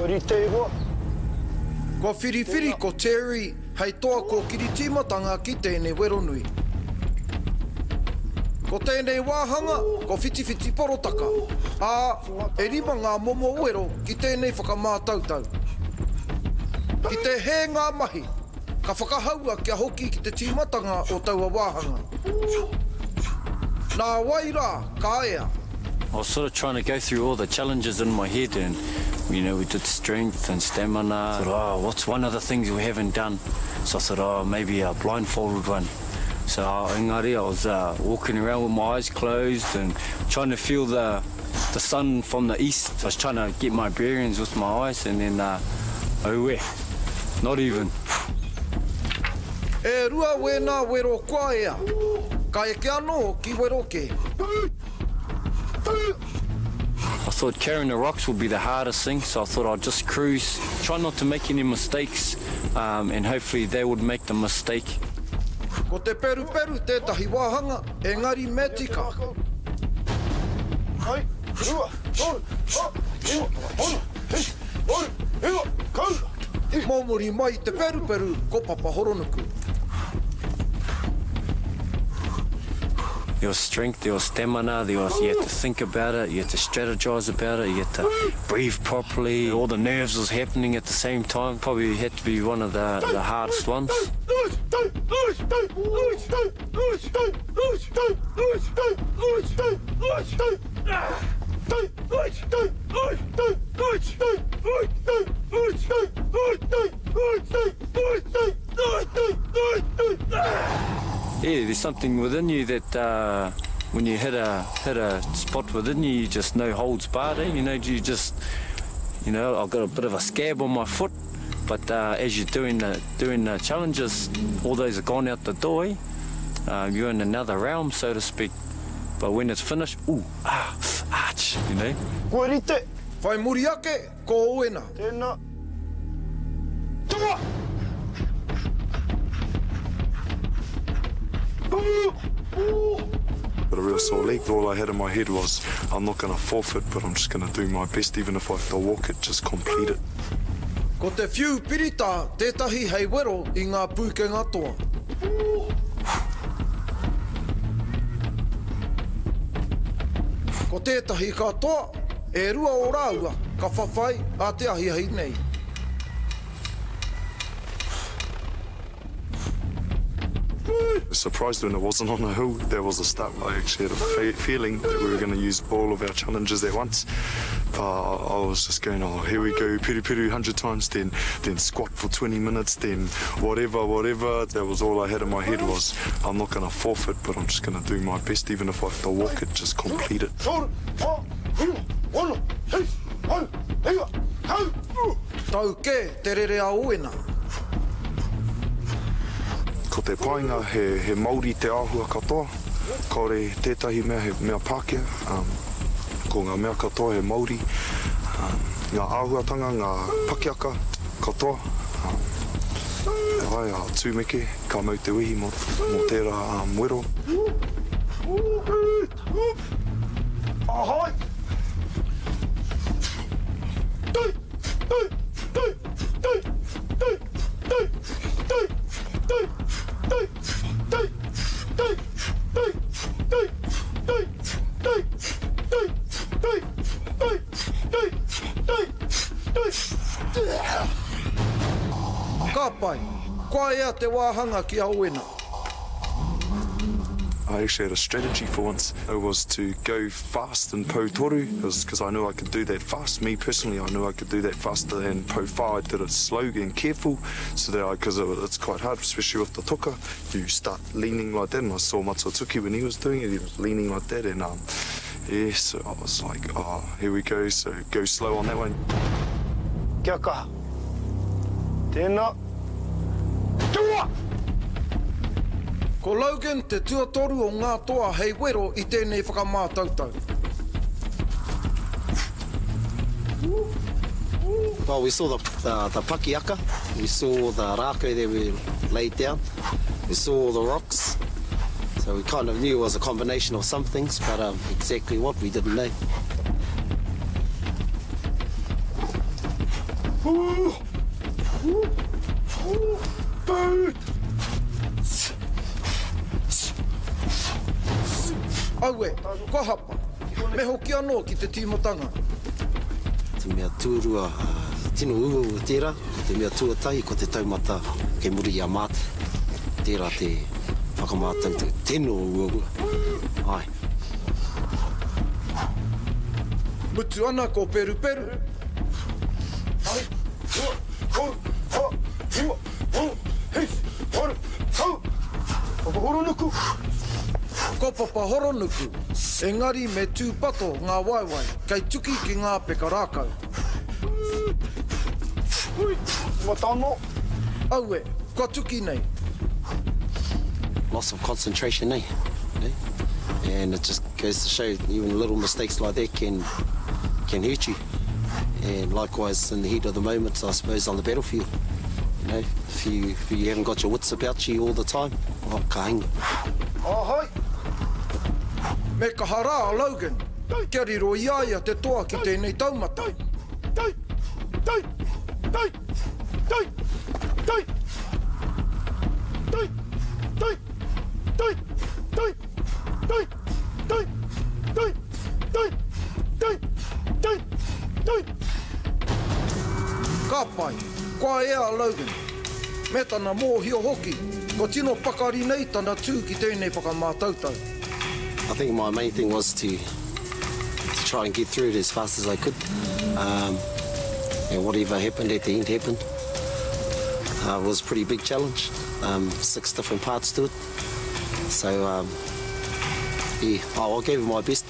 whiri te iwa. Ko whiriwhiri ko Terry, hei toa ko kiritimatanga ki tēnei wero nui. Ko tēnei wāhanga, ko whitiwhiti porotaka. E rima ngā momo uero ki tēnei whakamātautau. Ki te he ngā mahi, ka whakahaua kia hoki ki te timatanga o taua wāhanga. Nā waira, ka ea. I was sort of trying to go through all the challenges in my head, and you know, we did strength and stamina. I thought, what's one of the things we haven't done? So I thought, maybe a blindfolded one. So engari, I was walking around with my eyes closed and trying to feel the sun from the east. I was trying to get my bearings with my eyes, and then not even. E rua wena wero kua ea, ka eke anō ki wero ke. I thought carrying the rocks would be the hardest thing, so I thought I'd just cruise, try not to make any mistakes, and hopefully they would make the mistake. Ko te peru tētahi wāhanga, engari me tika. Hai, rua, Mōmuri mai te peru, ko papa horonuku. There was strength, there was stamina, you had to think about it, you had to strategize about it, you had to breathe properly. All the nerves was happening at the same time. Probably had to be one of the hardest ones. Yeah, there's something within you that when you hit a spot within you, you just know holds barred. You know, I've got a bit of a scab on my foot, but as you're doing the challenges, all those are gone out the door. You're in another realm, so to speak. But when it's finished, arch, you know. whiri te. Whai muri ake, ko oena. Tēnā. Toa! But a real sore leg. All I had in my head was, I'm not going to forfeit, but I'm just going to do my best, even if I have to walk it, just complete it. Ko te whiu pirita, tētahi hei wero i ngā pūkenga toa. Ko tētahi katoa, e rua o rāua, ka whawhai a te ahi hei nei. Surprised when it wasn't on a hill. There was a start. I actually had a feeling that we were going to use all of our challenges at once. I was just going, here we go, piru 100 times, then squat for 20 minutes, then whatever. That was all I had in my head was, I'm not going to forfeit, but I'm just going to do my best, even if I have to walk it, just complete it. Tau ke, te rere a oena. Ko te painga he Mauri te āhua katoa, kore tētahi mea he mea Pākehā, ko ngā mea katoa he Mauri, ngā āhuatanga, ngā pakiaka katoa, ai a tūmeke, ka mau te wihi mo tērā wero. Ahai! Ka pai, koa ea te wāhanga ki a oena. I actually had a strategy for once. It was to go fast in po toru, because I knew I could do that fast. Me personally, I knew I could do that faster than po wha. I did it slow and careful, so that because it's quite hard, especially with the toka. You start leaning like that, and I saw Matsutuki when he was doing it, he was leaning like that, and yeah, so I was like, here we go, so go slow on that one. Kia kaha. Tēnā. Toa! Ko Logan te tuatoru o ngā toa hei wero i tēnei whakamātautau. Well, we saw the pakiaka, we saw the rākau that we laid down, we saw the rocks, so we kind of knew it was a combination of some things, but exactly what we didn't know. Aue, ko hapa. Me hoki anō ki te tīmatanga. Te mea tūrua tino ua o tērā, ko te mea tuatahi, ko te taumata ke muri a māte. Tērā te whakamātau te tino ua. Ai. Mutu ana ko peru peru. Ai. Ko, ha, ima, o, hei, hara, hau. Papahoro nuku. Ko papa horonuku, engari me tūpato ngā waiwai, kei tuki ki ngā peka rākau. Ui, matano. Aue, ko tuki nei. Loss of concentration, eh? And it just goes to show even little mistakes like that can hurt you. And likewise in the heat of the moment, I suppose on the battlefield. You know, if you haven't got your wits about you all the time, well, ka hinga. Oh, hai. Me ka hara a Logan, kia riro iaia te toa ki tēnei taumata. Dai, dai, dai, dai, dai, dai, dai, dai, dai, dai, dai, dai, dai, dai, dai, dai. Ka pai, koa ea Logan. Me tana mōhio hoki, ko tino pakari nei tana tū ki tēnei whakamātautau. I think my main thing was to try and get through it as fast as I could. And whatever happened at the end happened. It was a pretty big challenge. 6 different parts to it. So, yeah, I gave it my best.